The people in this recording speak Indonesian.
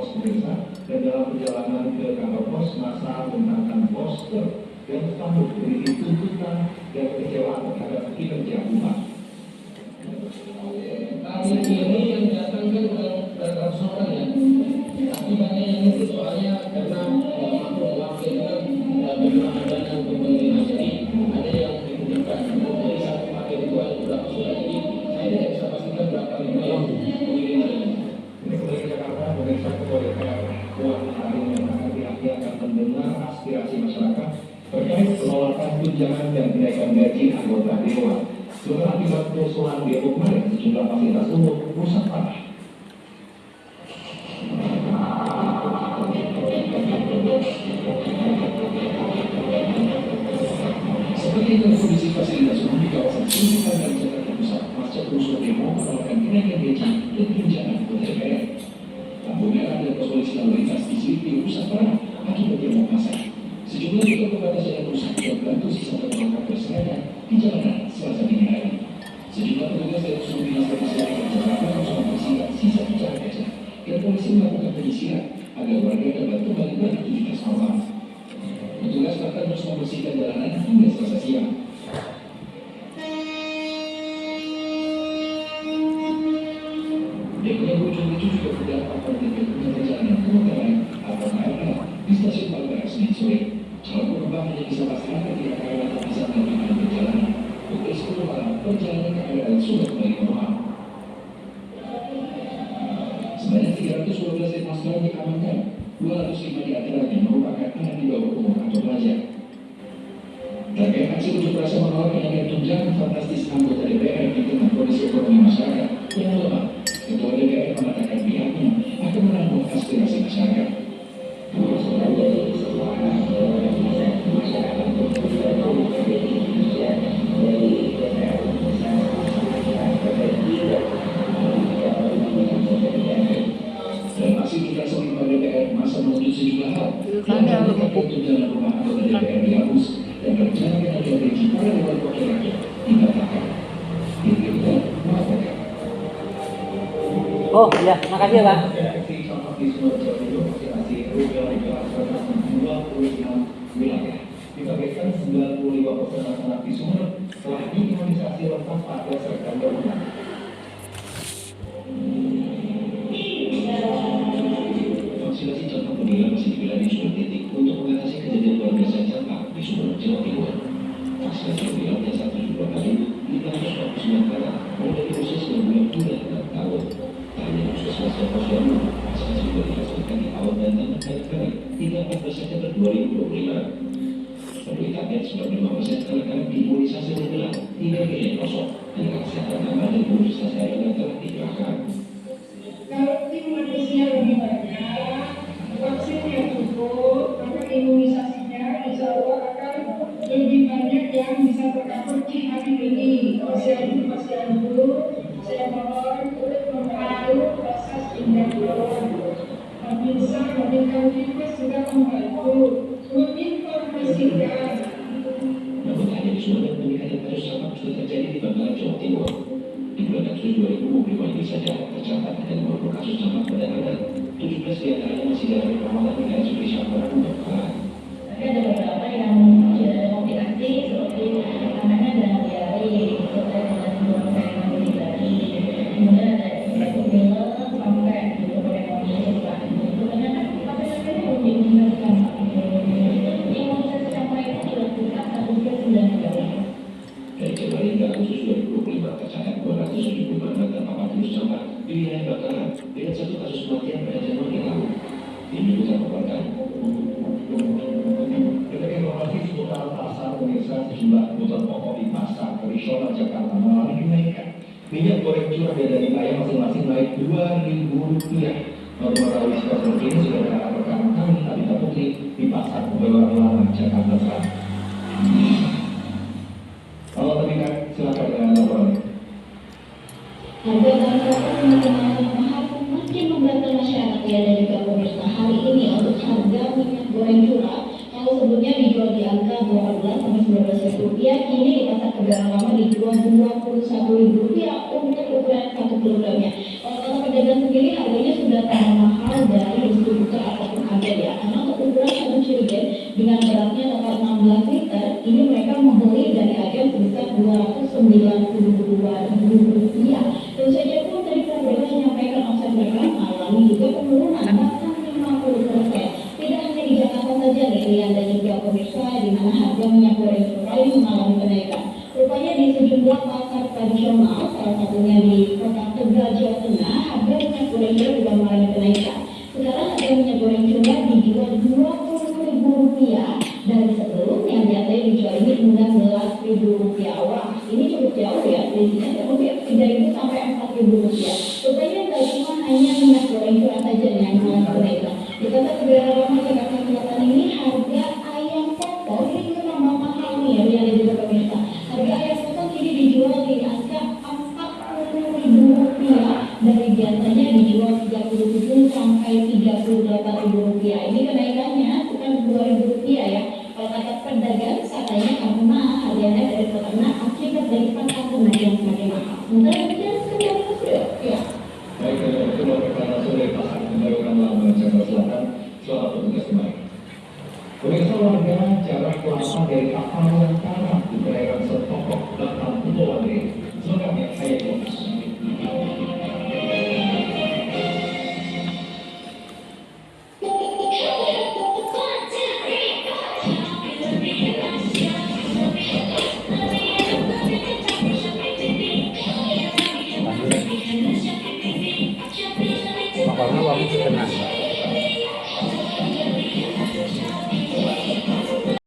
pos pemirsa, dan dalam perjalanan ke kantor pos, masa membentangkan poster yang spanduk berisi tuntutan dan kecewaan terhadap kinerja umat. Hari ini yang datang kan ratusan orang ya. Akibatnya yang itu soalnya karena makhluk wakil itu kan bagaimana dana untuk menerima, jadi ada yang dititipkan. Jadi satu paket itu ada berapa surat, jadi saya tidak bisa pastikan berapa lima yang mengirimkan. Ini kembali ke Jakarta, pemirsa Ketua DPR Puan Maharani mengatakan pihaknya akan mendengar aspirasi masyarakat terkait penolakan tunjangan dan kenaikan gaji anggota dewan. Setelah akibat kerusuhan di kemarin, sejumlah fasilitas umum rusak parah. Seperti itu kondisi fasilitas umum di kawasan Sudirman dan Jakarta Pusat pasca kerusuhan demo menolakkan kenaikan gaji dan tunjangan anggota DPR. Lampu merah dan polisi lalu lintas di Selipi rusak parah akibat demo massa. Sejumlah titik pembatasan yang rusak dan bantu sisa tertangkap berserakan di jalanan Selasa dini hari. Sejumlah petugas dari unsur dinas kebersihan Jakarta langsung membersihkan sisa pecahan kaca dan polisi melakukan penyisiran agar warga dapat kembali beraktivitas normal. Petugas bahkan terus membersihkan jalanan hingga Selasa siang. Demo yang lucu-lucu juga berdampak pada tiket perjalanan ke kota lain atau KRL di stasiun Palmerah Senin sore. Calon penumpang hanya bisa pasrah ketika KRL tak bisa melanjutkan perjalanan. Pukul 10 malam, perjalanan KRL sudah kembali normal. Sebanyak 312 demonstran diamankan, 205 di antaranya merupakan anak di bawah umur atau pelajar. Terkait aksi unjuk rasa menolak kenaikan tunjangan fantastis anggota DPR di tengah kondisi ekonomi masyarakat yang lemah, Ketua DPR mengatakan pihaknya akan menampung aspirasi masyarakat. Dan aksi unjuk rasa di DPR masa menuntut sejumlah hal yang meningkatkan tunjangan rumah anggota DPR dihapus dan rencana kenaikan gaji para dewan wakil rakyat dibatalkan. Ini melaporkan. Oh iya, makasih ya Pak. Ditargetkan 95% anak di Sumeneb telah diimunisasi lengkap pada September mendatang. Vaksinasi campak rubella masih digelar di seluruh titik untuk mengatasi kejadian luar biasa campak di Sumeneb, Jawa Timur. Vaksinasi rubella yang 1 kali di 649 kala mulai dari usia 9 bulan hingga 6 tahun. Hanya puskesmas dan posyandu, vaksinasi juga dilaksanakan di awal dan tengah hari hingga 14 September 2025. Menurut target 95% anak-anak diimunisasi rubella hingga biaya kosong dengan kesehatan tambah dan imunisasi yang telah dikerahkan. Kalau tim manusia lebih banyak, vaksin yang cukup, maka imunisasinya insya Allah akan lebih banyak yang bisa tercover di hari ini. Posyandu, saya mohon untuk membantu proses indikator. Bisa memberikan tips juga membantu menginformasikan. Namun hanya di Sumeneb peningkatan kasus campak sudah terjadi di Bangkalan, Jawa Timur. Di bulan Agustus 2025 ini saja tercatat ada 50 kasus campak pada anak. 17 diantaranya masih dalam perawatan di RSUD Syahbara Bangkalan. Tapi ada beberapa yang sudah ada komplikasi seperti anaknya ada diare, terkait dengan buang air mandi tadi, kemudian ada batuk pilek sampai gitu pakai kondisi seperti itu. Karena kan vaksinasi ini belum diimunisasikan. Imunisasi campak itu dilakukan pada usia 9 bulan. Dari Januari hingga Agustus 2025 tercatat 275 anak terpapar virus campak di wilayah Bangkalan dengan 1 kasus kematian pada Januari lalu. Ini juga melaporkan. Berbagai informasi seputar pasar pemirsa sejumlah kebutuhan pokok di pasar tradisional Jakarta mengalami kenaikan. Minyak goreng curah beda di ayam masing-masing naik Rp2.000. Untuk mengetahui situasi ini sudah ada rekan kami Tabita Putri di pasar Kebayoran Lama Jakarta Selatan. Kalau terlihat silakan dengan laporan. Harga bahan pokok makin memberatkan masyarakat ya dari pemirsa. Hari ini untuk harga minyak goreng curah yang sebelumnya dijual di angka Rp18 sampai Rp19, kini di pasar Kebayoran Lama dijual Rp21.000 untuk ukuran 1 kilogramnya. Kalau pedagang sendiri harganya sudah tambah mahal dari ya, karena untuk ukuran satu jerigen dengan beratnya total 16 liter, ini mereka membeli dari harga sebesar Rp292.000. Tentu saja pun tadi mereka menyampaikan omset mereka mengalami juga penurunan bahkan 50%. Tidak hanya di Jakarta saja nih, Rian dan juga pemirsa, di mana harga minyak goreng curah mengalami kenaikan. Rupanya di sejumlah pasar tradisional, salah satunya di Kota Tegal, Jawa Tengah, harga minyak goreng curah juga mengalami kenaikan. Sekarang harga minyak goreng curah dijual Rp20.000 dari sebelumnya biasanya dijual ini Rp19.000. Wah, ini cukup jauh ya, selisihnya terlebih Rp3.000 sampai Rp4.000. Rupanya nggak cuma hanya minyak goreng curah saja yang mengalami kenaikan. Di Kota Tegal, Jakarta Selatan ini harga ayam potong ini juga tambah mahal nih ya, Rian dan juga pemirsa. Harga ayam potong kini dijual di angka Rp40.000 dari biasanya dijual Rp37 sampai Rp38.000. Ini kenaikannya bukan Rp2.000 ya. Kalau kata pedagang katanya karena harganya dari peternak akibat dari pakan ternak yang semakin mahal. Sementara itu ya. Baik, kedua perkara sore pasar pembayaran lama Jakarta Selatan, selamat bertugas kembali. Pemirsa, warga jarak lama dari kapal yang karam di perairan Setokok, Batam, Pulau Wadri. Selengkapnya saya Yohanes.